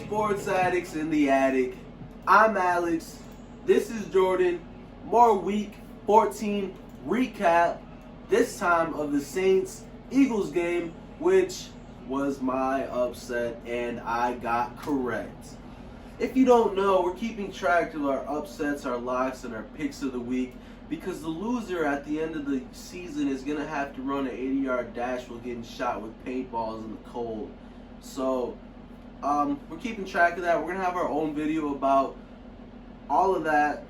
Sports Addicts in the Attic. I'm Alex. This is Jordan. More week 14 recap. This time of the Saints-Eagles game, which was my upset, and I got correct. If you don't know, we're keeping track of our upsets, our locks, and our picks of the week because the loser at the end of the season is going to have to run an 80-yard dash while getting shot with paintballs in the cold. So, we're keeping track of that. We're going to have our own video about all of that,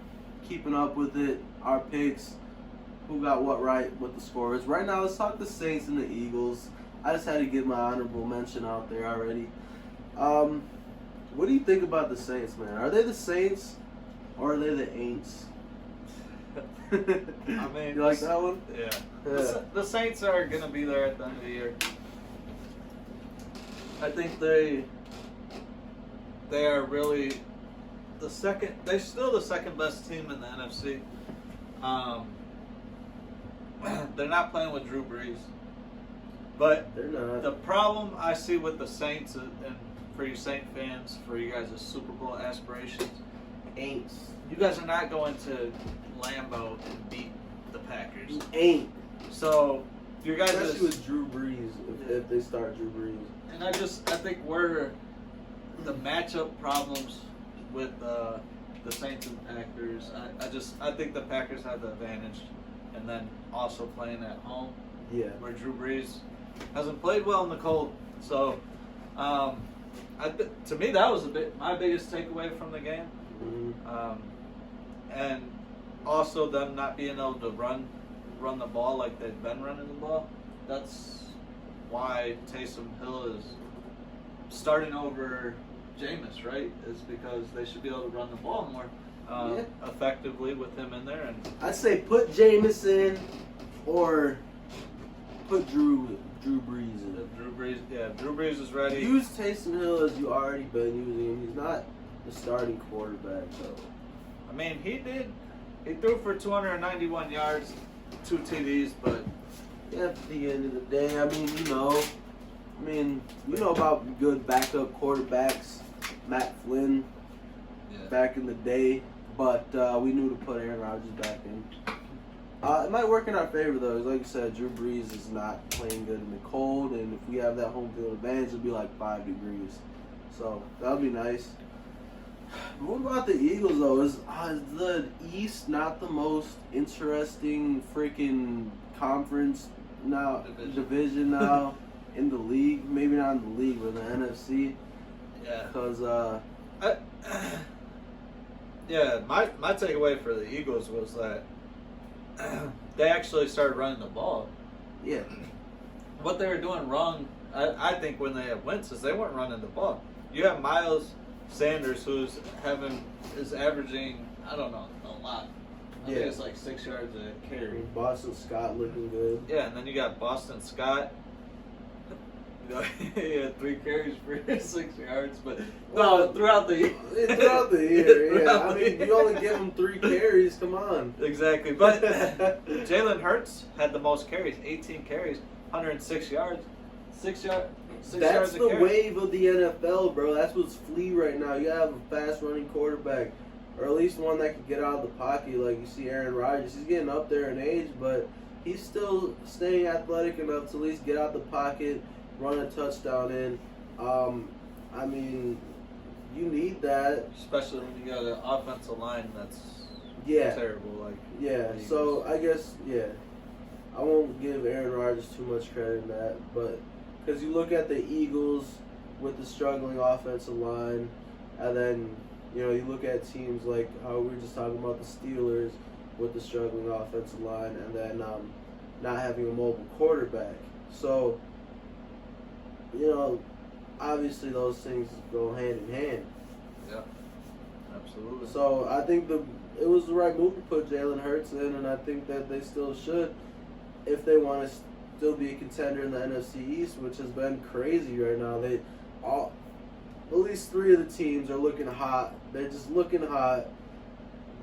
keeping up with it, our picks, who got what right, what the score is. Right now, let's talk the Saints and the Eagles. I just had to get my honorable mention out there already. What do you think about the Saints, man? Are they the Saints or are they the Aints? I mean, you like that one? Yeah. The Saints are going to be there at the end of the year. I think they are really they're still the second best team in the NFC. They're not playing with Drew Brees. But they're not. The problem I see with the Saints, and for you Saint fans, for you guys' Super Bowl aspirations, Ain't. You guys are not going to Lambeau and beat the Packers. You ain't. So, you guys, especially with Drew Brees, if they start Drew Brees. And I think we're the matchup problems with the Saints and Packers. I think the Packers have the advantage, and then also playing at home. Yeah. Where Drew Brees hasn't played well in the cold. So, to me, that was my biggest takeaway from the game. Mm-hmm. And also them not being able to run the ball like they've been running the ball. That's why Taysom Hill is starting over Jameis, right? Is because they should be able to run the ball more effectively with him in there. And I'd say put Jameis in or put Drew Brees in. Drew Brees is ready. Use Taysom Hill as you already been using him. He's not the starting quarterback, though. I mean, he threw for 291 yards, 2 TDs, but at the end of the day, I mean, you know about good backup quarterbacks, Matt Flynn, back in the day, but we knew to put Aaron Rodgers back in. It might work in our favor, though. Like you said, Drew Brees is not playing good in the cold, and if we have that home field advantage, it'll be like 5 degrees. So, that'll be nice. What about the Eagles, though? Is the East not the most interesting freaking conference now, division now in the league? Maybe not in the league, but in the NFC? Yeah. Because, my takeaway for the Eagles was that they actually started running the ball. Yeah. What they were doing wrong, I think, when they had Wentz, is they weren't running the ball. You have Miles Sanders, who's averaging, I don't know, a lot. I think it's like 6 yards a carry. Boston Scott looking good. Yeah, and then you got Boston Scott. He had 3 carries for 6 yards, but throughout the year. Throughout the year, yeah. I mean, you only give him 3 carries. Come on. Exactly, but Jalen Hurts had the most carries, 18 carries, 106 yards, 6 yards. That's the wave of the NFL, bro. That's what's flea right now. You have a fast-running quarterback, or at least one that can get out of the pocket. Like you see Aaron Rodgers. He's getting up there in age, but he's still staying athletic enough to at least get out the pocket, run a touchdown in. I mean, you need that. Especially when you got an offensive line that's terrible. So I guess, I won't give Aaron Rodgers too much credit in that, but because you look at the Eagles with the struggling offensive line, and then, you look at teams like how we were just talking about the Steelers with the struggling offensive line, and then not having a mobile quarterback. So, obviously those things go hand in hand. Yeah, absolutely. So I think it was the right move to put Jalen Hurts in, and I think that they still should if they want to still be a contender in the NFC East, which has been crazy right now. At least 3 of the teams are looking hot. They're just looking hot.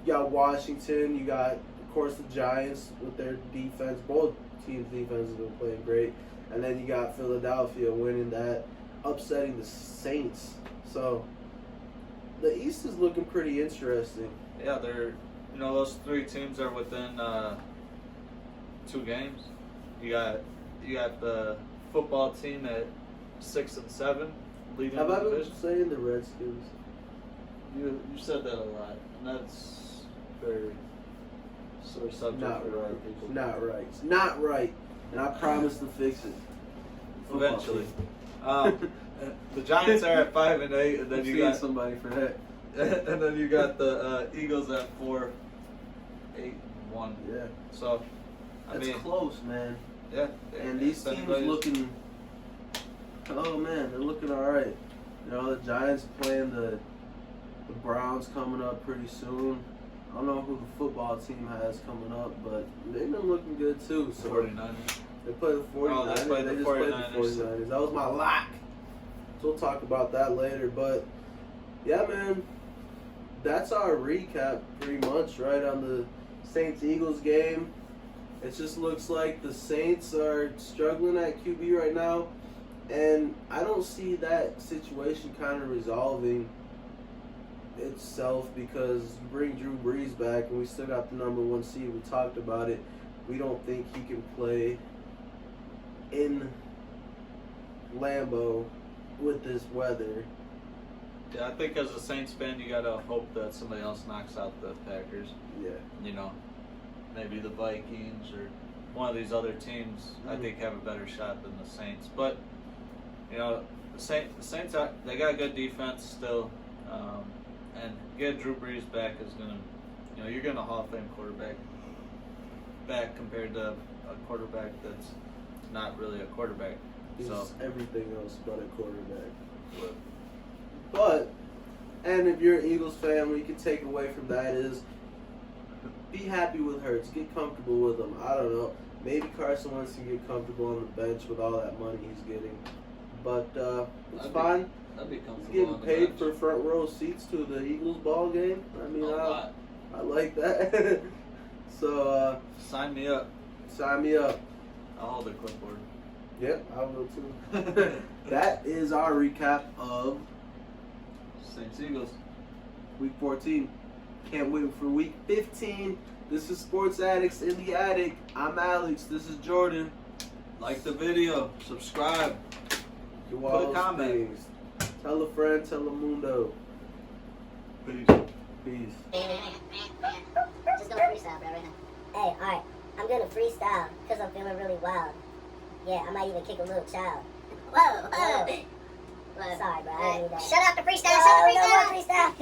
You got Washington. You got, of course, the Giants with their defense. Both teams' defense has been playing great. And then you got Philadelphia winning that, upsetting the Saints. So the East is looking pretty interesting. Yeah, those three teams are within 2 games. You got the football team at 6-7, leading Have the I been division. saying the Redskins? You said that a lot, and that's very sore subject Not for a lot right. of people. Not right. It's not right. And I promise to fix it. Football Eventually. team. The Giants are at 5-8, and then I'm you seeing got somebody for that. and then you got the Eagles at 4-8-1. Yeah. So, I That's mean, close, man. yeah. And these if teams anybody's- looking. Oh man, they're looking all right. You know, the Giants playing the Browns coming up pretty soon. I don't know who the football team has coming up, but they've been looking good too. So 49ers. they play the 49ers. Oh, they played the just played 49ers. the 49ers. That was my lock. So we'll talk about that later. But yeah, man, that's our recap pretty much, right, on the Saints-Eagles game. It just looks like the Saints are struggling at QB right now. And I don't see that situation kind of resolving itself because you bring Drew Brees back and we still got the number 1 seed. We talked about it. We don't think he can play in Lambeau with this weather. Yeah, I think as a Saints fan, you gotta hope that somebody else knocks out the Packers. Yeah. You know, maybe the Vikings or one of these other teams. I think have a better shot than the Saints. But you know, the Saints they got a good defense still, and get Drew Brees back is gonna, you're getting a Hall of Fame quarterback back compared to a quarterback that's not really a quarterback. He's So everything else but a quarterback. But, and if you're an Eagles fan, what you can take away from that is be happy with Hurts. Get comfortable with him. I don't know. Maybe Carson Wentz can get comfortable on the bench with all that money he's getting. But it's fine. That'd be He's comfortable. getting on the paid bench. for front row seats to the Eagles ball game. I mean, A lot. I like that. So, Sign me up. sign me up. I'll hold a clipboard. Yep, I will too. That is our recap of Saints Eagles. Week 14. Can't wait for Week 15. This is Sports Addicts in the Attic. I'm Alex. This is Jordan. Like the video. Subscribe. Do Put all a those comment. things. Tell a friend. Tell a mundo. Peace. Peace. Just go freestyle, bro, right now. Hey, alright. I'm gonna freestyle because I'm feeling really wild. Yeah, I might even kick a little child. Whoa, whoa. Sorry, bro. I didn't do that. Shut up the freestyle, No, shut up the no freestyle. more freestyle.